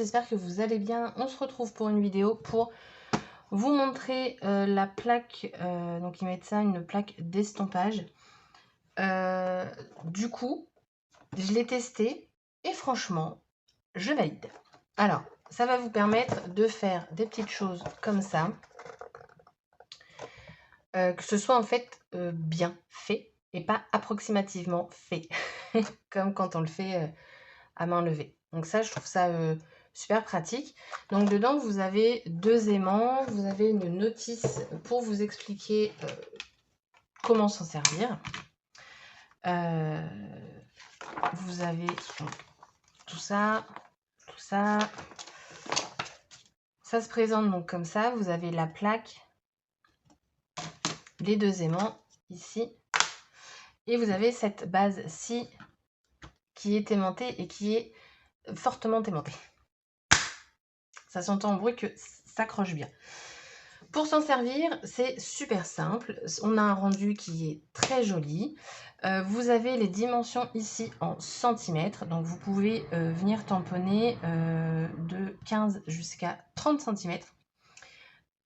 j'espère que vous allez bien. On se retrouve pour une vidéo pour vous montrer la plaque, donc ils mettent ça, une plaque d'estampage. Du coup, je l'ai testé et franchement, je valide. Alors, ça va vous permettre de faire des petites choses comme ça, que ce soit en fait bien fait et pas approximativement fait, comme quand on le fait à main levée. Donc ça, je trouve ça super pratique. Donc dedans, vous avez 2 aimants, vous avez une notice pour vous expliquer comment s'en servir. Vous avez tout ça, tout ça. Ça se présente donc comme ça. Vous avez la plaque, les 2 aimants ici. Et vous avez cette base-ci qui est aimantée et qui est fortement aimantée. Ça s'entend en bruit que ça accroche bien. Pour s'en servir, c'est super simple. On a un rendu qui est très joli. Vous avez les dimensions ici en centimètres. Donc vous pouvez venir tamponner de 15 jusqu'à 30 centimètres.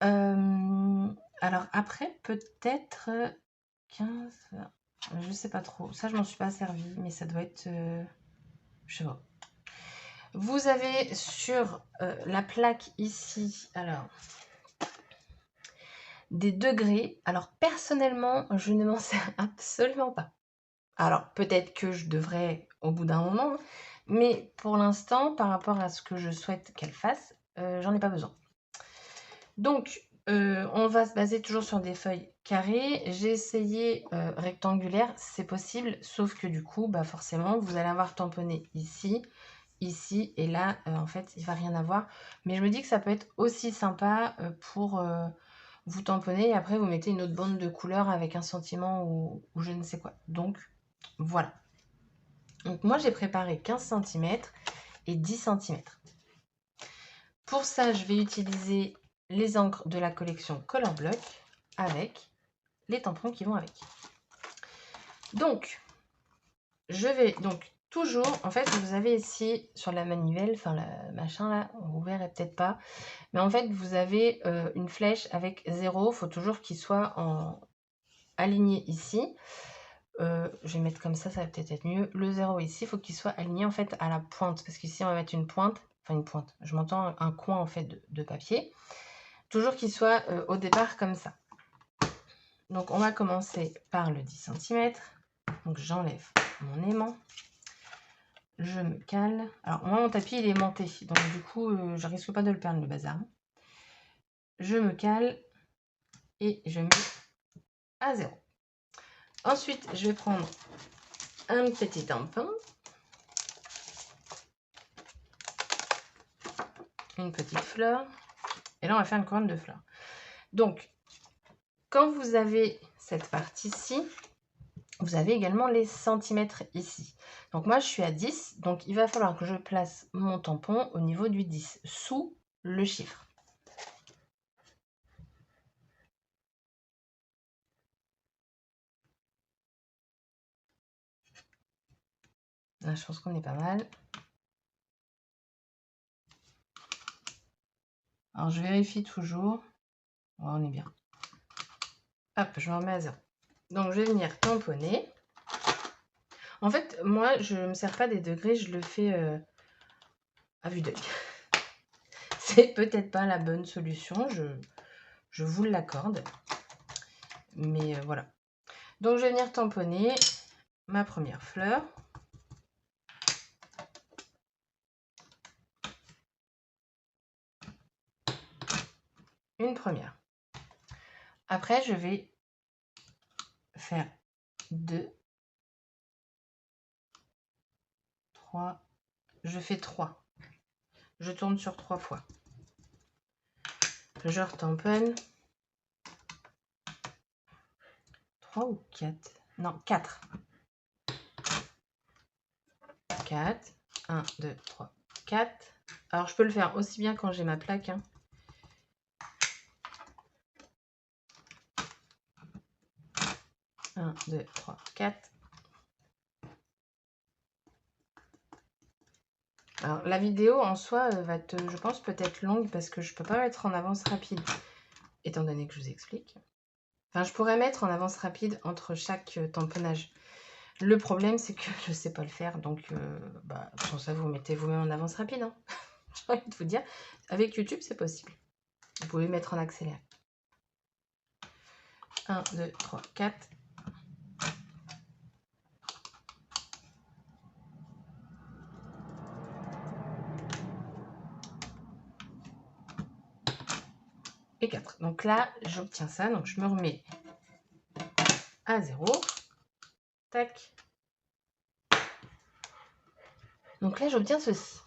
Alors après, peut-être 15... Je sais pas trop. Ça, je m'en suis pas servi, mais ça doit être... je sais pas. Vous avez sur la plaque ici... Alors... des degrés. Alors personnellement, je ne m'en sers absolument pas. Alors peut-être que je devrais au bout d'un moment, mais pour l'instant, par rapport à ce que je souhaite qu'elle fasse, j'en ai pas besoin. Donc on va se baser toujours sur des feuilles carrées. J'ai essayé rectangulaire, c'est possible, sauf que du coup, bah forcément, vous allez avoir tamponné ici, ici, et là, en fait, il va rien avoir. Mais je me dis que ça peut être aussi sympa pour... vous tamponnez et après vous mettez une autre bande de couleur avec un sentiment ou je ne sais quoi. Donc voilà. Donc moi j'ai préparé 15 cm et 10 cm. Pour ça, je vais utiliser les encres de la collection Color Block avec les tampons qui vont avec. Donc je vais donc toujours, en fait vous avez ici sur la manivelle, enfin la machin là, vous verrez peut-être pas, mais en fait vous avez une flèche avec 0, il faut toujours qu'il soit aligné ici. Je vais mettre comme ça va peut-être être mieux. Le 0 ici, il faut qu'il soit aligné en fait à la pointe, parce qu'ici on va mettre une pointe, enfin une pointe, je m'entends un coin en fait de papier. Toujours qu'il soit au départ comme ça. Donc on va commencer par le 10 cm. Donc j'enlève mon aimant. Je me cale. Alors moi mon tapis il est aimanté, donc du coup je risque pas de le perdre le bazar. Je me cale et je mets à 0. Ensuite je vais prendre un petit tampon. Une petite fleur. Et là, on va faire une couronne de fleurs. Donc, quand vous avez cette partie-ci, vous avez également les centimètres ici. Donc, moi, je suis à 10. Donc, il va falloir que je place mon tampon au niveau du 10, sous le chiffre. Là, je pense qu'on est pas mal. Alors, je vérifie toujours. Ouais, on est bien. Hop, je me remets à 0. Donc, je vais venir tamponner. En fait, moi, je ne me sers pas des degrés, je le fais à vue d'œil. C'est peut-être pas la bonne solution, je vous l'accorde. Mais voilà. Donc, je vais venir tamponner ma première fleur. Une première. Après, je vais faire 2, 3. Je fais 3. Je tourne sur 3 fois. Je retamponne. 3 ou 4? Non, 4. 4. 1, 2, 3, 4. Alors, je peux le faire aussi bien quand j'ai ma plaque. Hein. Un, 2, 3, 4. Alors, la vidéo en soi va être, je pense, peut-être longue parce que je peux pas mettre en avance rapide, étant donné que je vous explique. Enfin, je pourrais mettre en avance rapide entre chaque tamponnage. Le problème, c'est que je sais pas le faire, donc pour ça, vous mettez vous-même en avance rapide. Hein. J'ai envie de vous dire, avec YouTube, c'est possible. Vous pouvez mettre en accéléré. 1, 2, 3, 4. Et 4. Donc là, j'obtiens ça. Donc je me remets à 0. Tac. Donc là, j'obtiens ceci.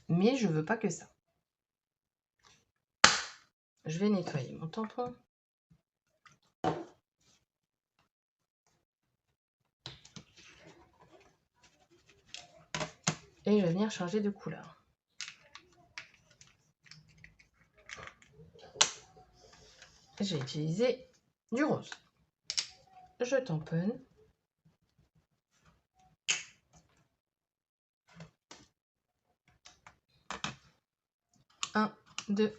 Mais je veux pas que ça. Je vais nettoyer mon tampon. Et je vais venir changer de couleur. J'ai utilisé du rose. Je tamponne. 1, 2.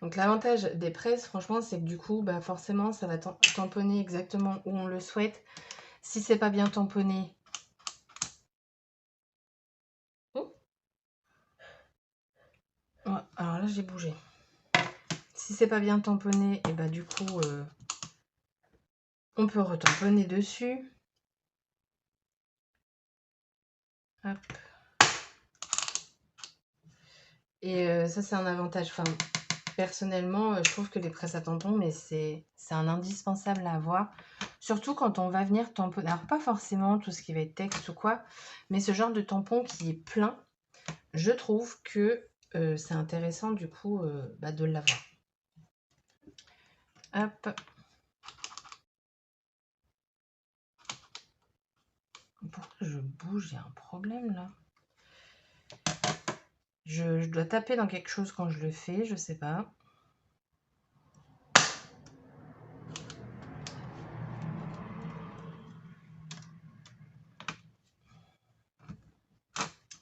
Donc l'avantage des presses, franchement, c'est que du coup, forcément, ça va tamponner exactement où on le souhaite. Si c'est pas bien tamponné, alors là, j'ai bougé. Si c'est pas bien tamponné, et du coup, on peut retamponner dessus. Hop. Et ça, c'est un avantage. Enfin, personnellement, je trouve que les presses à tampons, mais c'est un indispensable à avoir. Surtout quand on va venir tamponner. Alors, pas forcément tout ce qui va être texte ou quoi, mais ce genre de tampon qui est plein, je trouve que c'est intéressant du coup de l'avoir. Hop. Pourquoi je bouge? Il y a un problème là. Je dois taper dans quelque chose quand je le fais, je sais pas.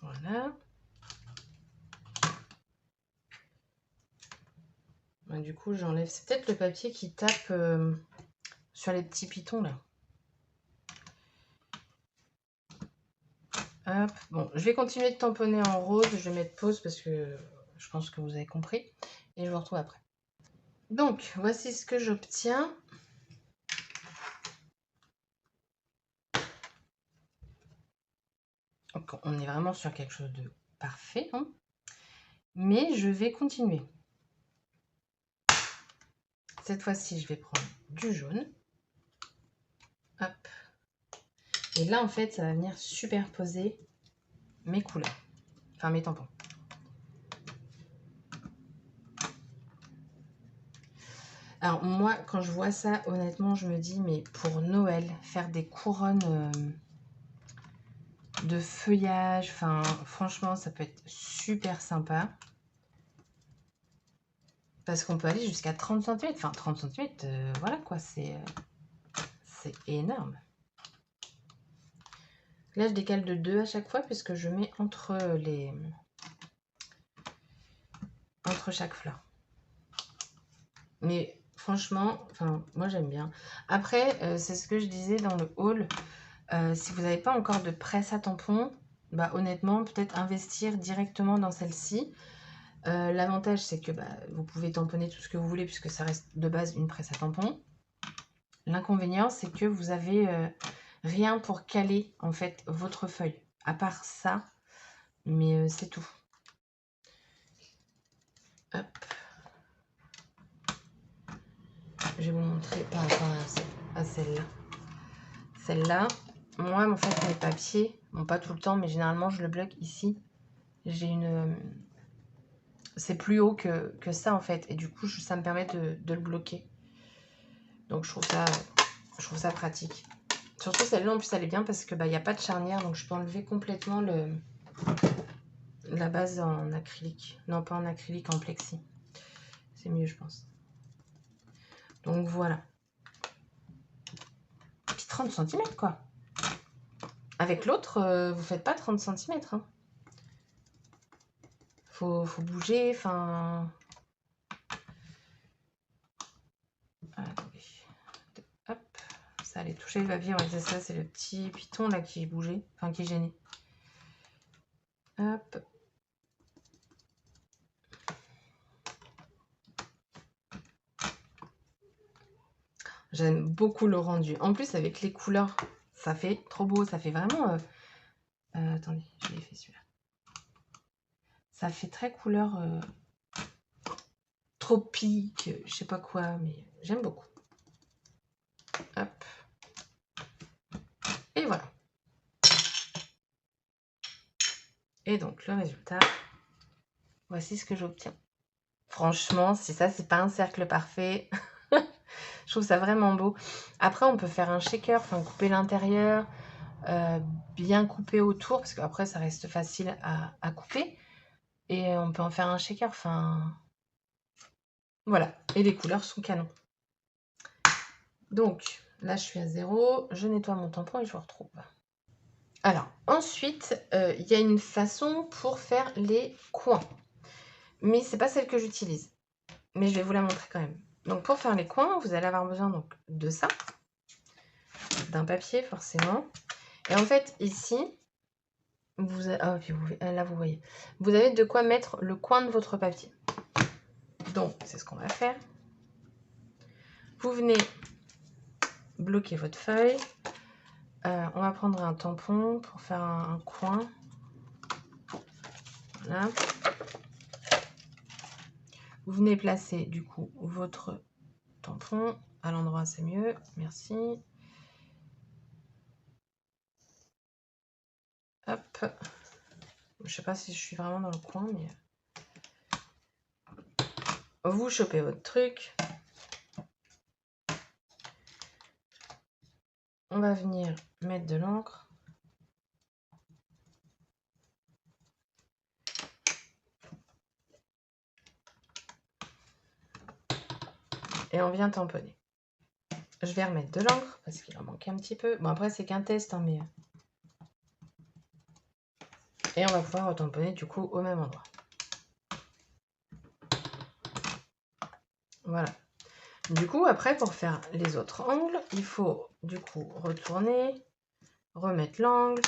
Voilà. Du coup, j'enlève. C'est peut-être le papier qui tape sur les petits pitons là. Hop. Bon, je vais continuer de tamponner en rose. Je vais mettre pause parce que je pense que vous avez compris. Et je vous retrouve après. Donc, voici ce que j'obtiens. Donc, on est vraiment sur quelque chose de parfait. Hein, mais je vais continuer. Cette fois-ci, je vais prendre du jaune. Hop. Et là, en fait, ça va venir superposer mes couleurs. Enfin, mes tampons. Alors, moi, quand je vois ça, honnêtement, je me dis, mais pour Noël, faire des couronnes de feuillage, enfin, franchement, ça peut être super sympa. Parce qu'on peut aller jusqu'à 30 cm. Enfin, 30 cm, voilà quoi, c'est énorme. Là, je décale de 2 à chaque fois puisque je mets entre chaque fleur. Mais franchement, enfin, moi j'aime bien. Après, c'est ce que je disais dans le haul. Si vous n'avez pas encore de presse à tampons, honnêtement, peut-être investir directement dans celle-ci. L'avantage, c'est que vous pouvez tamponner tout ce que vous voulez puisque ça reste de base une presse à tampons. L'inconvénient, c'est que vous avez rien pour caler en fait votre feuille. À part ça, mais c'est tout. Hop. Je vais vous montrer par rapport à celle-là. Celle-là, moi, en fait, mes papiers, bon, pas tout le temps, mais généralement, je le bloque ici. J'ai une... C'est plus haut que ça, en fait. Et du coup, ça me permet de le bloquer. Donc, je trouve ça pratique. Surtout celle-là, en plus, elle est bien parce que il n'y a pas de charnière. Donc, je peux enlever complètement la base en acrylique. Non, pas en acrylique, en plexi. C'est mieux, je pense. Donc, voilà. Puis 30 cm, quoi. Avec l'autre, vous faites pas 30 cm. Hein. Faut bouger, enfin... Attendez. Hop, ça allait toucher le papier. Ouais, c'est ça, c'est le petit piton là qui bougeait, enfin qui gênait. Hop. J'aime beaucoup le rendu. En plus, avec les couleurs, ça fait trop beau. Ça fait vraiment... attendez, je l'ai fait celui-là. Ça fait très couleur tropique, je sais pas quoi, mais j'aime beaucoup. Hop. Et voilà. Et donc, le résultat, voici ce que j'obtiens. Franchement, si ça, c'est pas un cercle parfait, je trouve ça vraiment beau. Après, on peut faire un shaker, enfin couper l'intérieur, bien couper autour, parce qu'après, ça reste facile à couper. Et on peut en faire un shaker, enfin... Voilà. Et les couleurs sont canon. Donc, là, je suis à 0. Je nettoie mon tampon et je vous retrouve. Alors, ensuite, il y a une façon pour faire les coins. Mais c'est pas celle que j'utilise. Mais je vais vous la montrer quand même. Donc, pour faire les coins, vous allez avoir besoin donc, de ça. D'un papier, forcément. Et en fait, ici, vous avez, là, vous voyez. Vous avez de quoi mettre le coin de votre papier. Donc, c'est ce qu'on va faire. Vous venez bloquer votre feuille. On va prendre un tampon pour faire un coin. Voilà. Vous venez placer du coup votre tampon à l'endroit, c'est mieux. Merci. Hop. Je sais pas si je suis vraiment dans le coin, mais vous chopez votre truc. On va venir mettre de l'encre. Et on vient tamponner. Je vais remettre de l'encre parce qu'il en manque un petit peu. Bon, après, c'est qu'un test, hein, mais... Et on va pouvoir retamponner du coup au même endroit. Voilà. Du coup, après, pour faire les autres angles, il faut du coup retourner, remettre l'angle,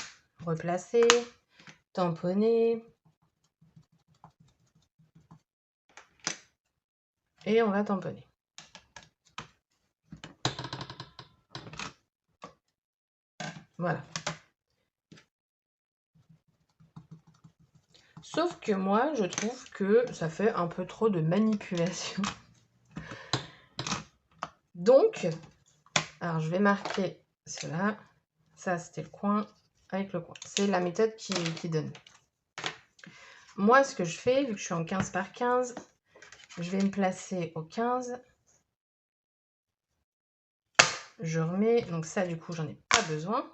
replacer, tamponner. Et on va tamponner. Voilà. Sauf que moi, je trouve que ça fait un peu trop de manipulation. Donc, alors je vais marquer cela. Ça, c'était le coin avec le coin. C'est la méthode qui donne. Moi, ce que je fais, vu que je suis en 15 par 15, je vais me placer au 15. Je remets, donc ça, du coup, j'en ai pas besoin.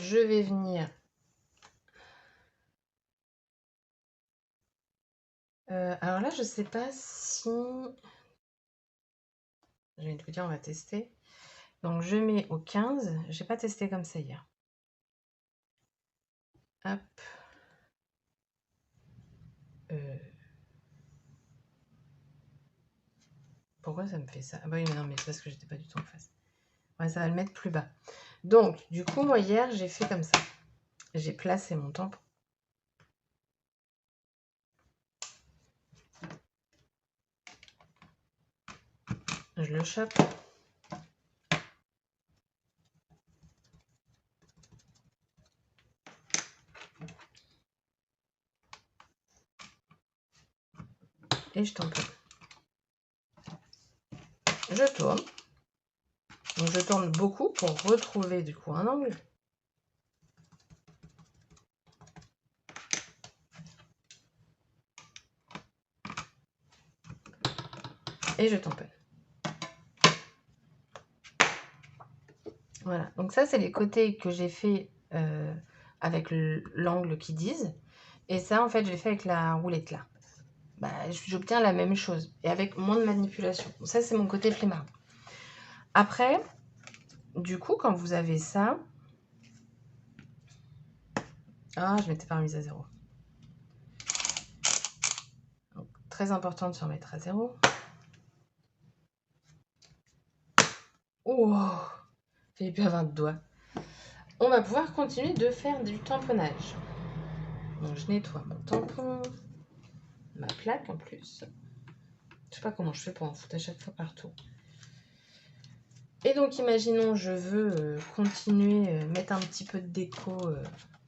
Je vais venir... alors là, je sais pas si... Je vais te dire, on va tester. Donc, je mets au 15. J'ai pas testé comme ça hier. Hop. Pourquoi ça me fait ça? Ah bah oui, mais non, mais c'est parce que j'étais pas du tout en face. Ouais, ça va le mettre plus bas. Donc, du coup, moi, hier, j'ai fait comme ça. J'ai placé mon tampon. Je le chope. Et je tamponne. Je tourne. Donc, je tourne beaucoup pour retrouver, du coup, un angle. Et je tamponne. Voilà. Donc, ça, c'est les côtés que j'ai fait avec l'angle qu'ils disent. Et ça, en fait, je l'ai fait avec la roulette là. Bah, j'obtiens la même chose. Et avec moins de manipulation. Donc, ça, c'est mon côté flemmard. Après, du coup, quand vous avez ça, Ah, je m'étais pas remise à 0. Donc, très important de se remettre à 0. Oh, j'ai plus à 20 doigts. On va pouvoir continuer de faire du tamponnage. Donc, je nettoie mon tampon, ma plaque en plus. Je sais pas comment je fais pour en foutre à chaque fois partout. Et donc, imaginons, je veux continuer, mettre un petit peu de déco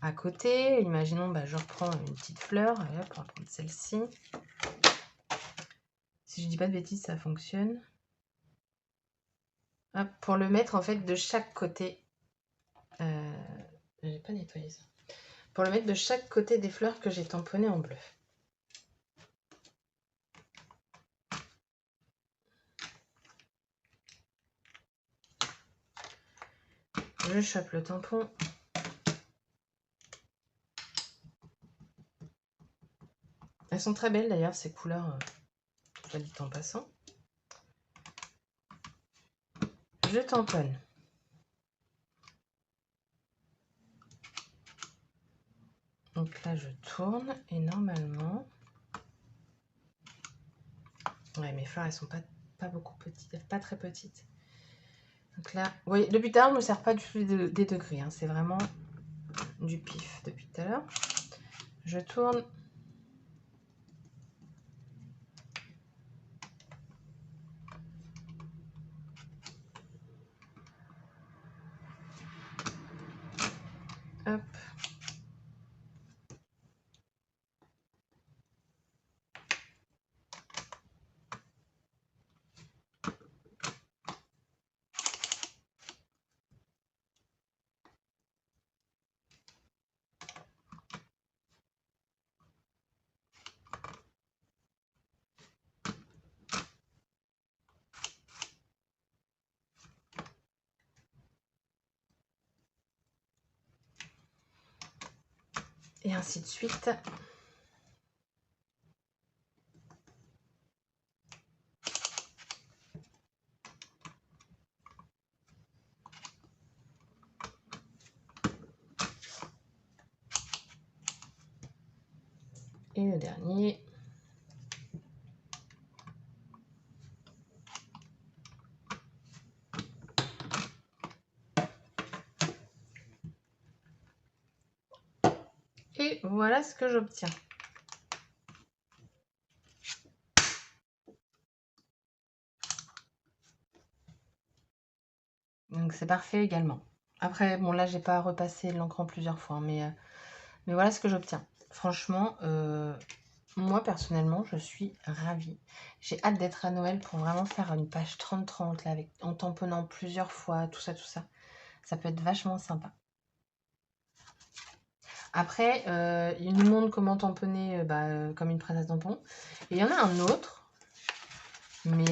à côté. Imaginons, je reprends une petite fleur. Et hop, on va prendre celle-ci. Si je dis pas de bêtises, ça fonctionne. Hop, pour le mettre en fait de chaque côté. J'ai pas nettoyé ça. Pour le mettre de chaque côté des fleurs que j'ai tamponnées en bleu. Je chope le tampon. Elles sont très belles d'ailleurs, ces couleurs, soit dit en passant. Je tamponne. Donc là, je tourne et normalement... Ouais, mes fleurs, elles sont pas beaucoup petites, pas très petites. Donc là, oui, depuis tout à l'heure, je ne me sers pas du tout des degrés. Hein, c'est vraiment du pif depuis tout à l'heure. Je tourne. Hop. Et ainsi de suite. Et le dernier. Et voilà ce que j'obtiens. Donc c'est parfait également. Après, bon là, j'ai pas repassé l'encre en plusieurs fois, mais voilà ce que j'obtiens. Franchement, moi personnellement, je suis ravie. J'ai hâte d'être à Noël pour vraiment faire une page 30-30 là, en tamponnant plusieurs fois, tout ça, tout ça. Ça peut être vachement sympa. Après, il nous montre comment tamponner comme une princesse tampon. Et il y en a un autre, mais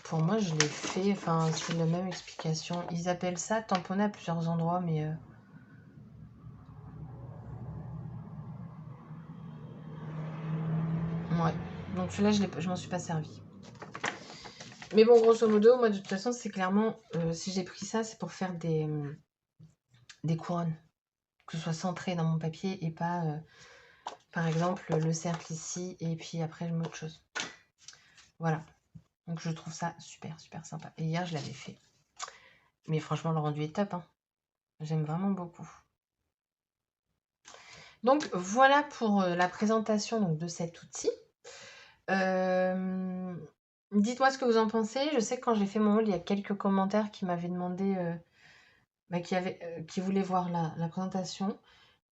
pour moi, je l'ai fait, enfin, c'est la même explication. Ils appellent ça tamponner à plusieurs endroits, mais... ouais, donc celui-là, je m'en suis pas servi. Mais bon, grosso modo, moi, de toute façon, c'est clairement... si j'ai pris ça, c'est pour faire des couronnes. Que ce soit centré dans mon papier et pas... par exemple, le cercle ici, et puis après, je mets autre chose. Voilà. Donc, je trouve ça super, super sympa. Et hier, je l'avais fait. Mais franchement, le rendu est top. Hein. J'aime vraiment beaucoup. Donc, voilà pour la présentation donc, de cet outil. Dites-moi ce que vous en pensez. Je sais que quand j'ai fait mon haul, il y a quelques commentaires qui m'avaient demandé, qui voulaient voir la présentation.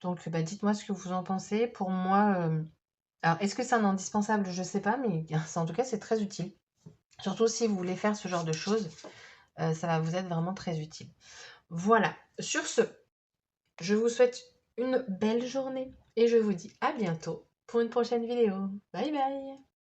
Donc, dites-moi ce que vous en pensez. Pour moi, alors, est-ce que c'est un indispensable? Je ne sais pas, mais en tout cas, c'est très utile. Surtout si vous voulez faire ce genre de choses, ça va vous être vraiment très utile. Voilà. Sur ce, je vous souhaite une belle journée et je vous dis à bientôt pour une prochaine vidéo. Bye bye!